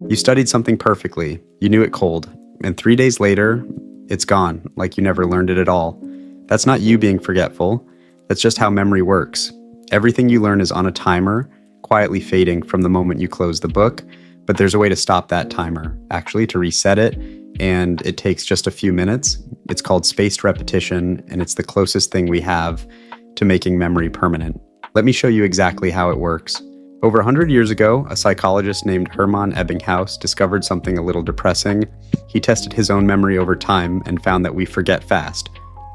You studied something perfectly, you knew it cold, and 3 days later, it's gone, like you never learned it at all. That's not you being forgetful, that's just how memory works. Everything you learn is on a timer, quietly fading from the moment you close the book, but there's a way to stop that timer, actually to reset it, and it takes just a few minutes. It's called spaced repetition, and it's the closest thing we have to making memory permanent. Let me show you exactly how it works. Over 100 years ago, a psychologist named Hermann Ebbinghaus discovered something a little depressing. He tested his own memory over time and found that we forget fast.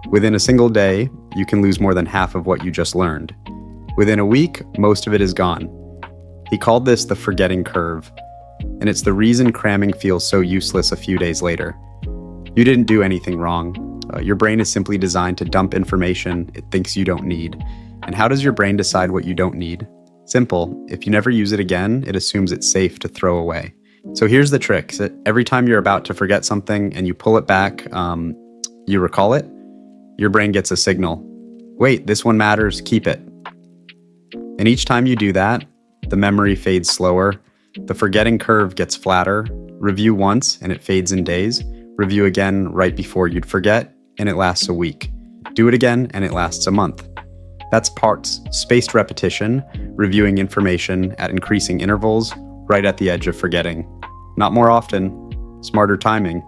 Within a single day, you can lose more than half of what you just learned. Within a week, most of it is gone. He called this the forgetting curve, and it's the reason cramming feels so useless a few days later. You didn't do anything wrong. Your brain is simply designed to dump information it thinks you don't need. And how does your brain decide what you don't need? Simple. If you never use it again, it assumes it's safe to throw away. So here's the trick. Every time you're about to forget something and you pull it back, you recall it, your brain gets a signal. Wait, this one matters, keep it. And each time you do that, the memory fades slower, the forgetting curve gets flatter. Review once and it fades in days. Review again right before you'd forget, and it lasts a week. Do it again and it lasts a month. That's parts spaced repetition, reviewing information at increasing intervals, right at the edge of forgetting. Not more often, smarter timing.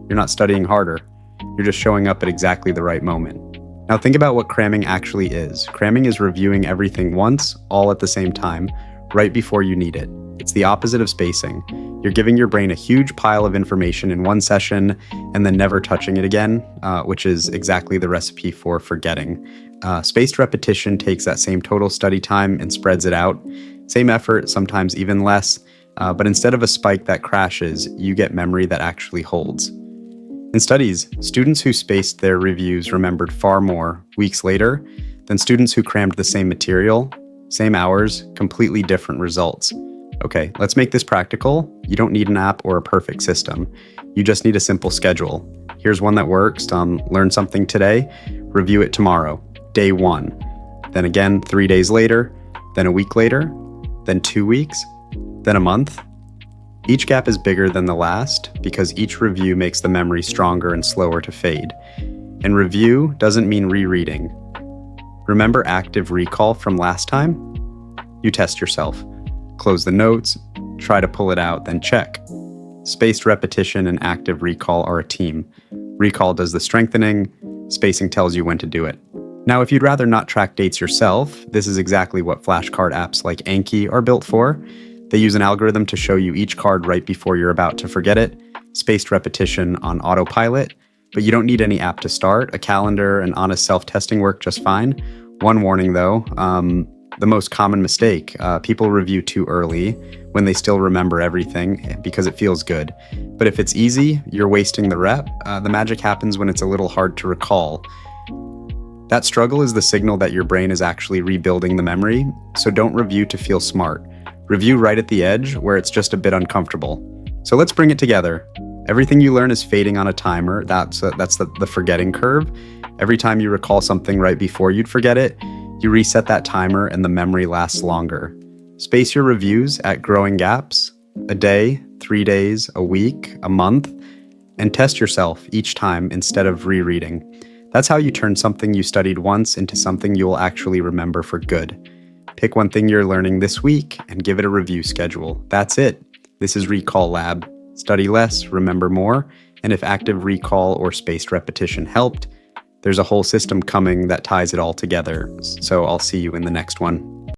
You're not studying harder. You're just showing up at exactly the right moment. Now think about what cramming actually is. Cramming is reviewing everything once, all at the same time, right before you need it. It's the opposite of spacing. You're giving your brain a huge pile of information in one session and then never touching it again, which is exactly the recipe for forgetting. Spaced repetition takes that same total study time and spreads it out. Same effort, sometimes even less, but instead of a spike that crashes, you get memory that actually holds. In studies, students who spaced their reviews remembered far more weeks later than students who crammed the same material, same hours, completely different results. Okay, let's make this practical. You don't need an app or a perfect system. You just need a simple schedule. Here's one that works. Learn something today, review it tomorrow, day 1. Then again, 3 days later, then a week later, then 2 weeks, then a month. Each gap is bigger than the last because each review makes the memory stronger and slower to fade. And review doesn't mean rereading. Remember active recall from last time? You test yourself. Close the notes, try to pull it out, then check. Spaced repetition and active recall are a team. Recall does the strengthening, spacing tells you when to do it. Now, if you'd rather not track dates yourself, this is exactly what flashcard apps like Anki are built for. They use an algorithm to show you each card right before you're about to forget it, spaced repetition on autopilot, but you don't need any app to start. A calendar and honest self-testing work just fine. One warning though, the most common mistake, people review too early when they still remember everything because it feels good. But if it's easy, you're wasting the rep. The magic happens when it's a little hard to recall. That struggle is the signal that your brain is actually rebuilding the memory, so don't review to feel smart. Review right at the edge where it's just a bit uncomfortable. So let's bring it together. Everything you learn is fading on a timer. That's the forgetting curve. Every time you recall something right before you'd forget it, you reset that timer and the memory lasts longer. Space your reviews at growing gaps, a day, 3 days, a week, a month, and test yourself each time instead of rereading. That's how you turn something you studied once into something you will actually remember for good. Pick one thing you're learning this week and give it a review schedule. That's it. This is Recall Lab. Study less, remember more, and if active recall or spaced repetition helped, there's a whole system coming that ties it all together. So I'll see you in the next one.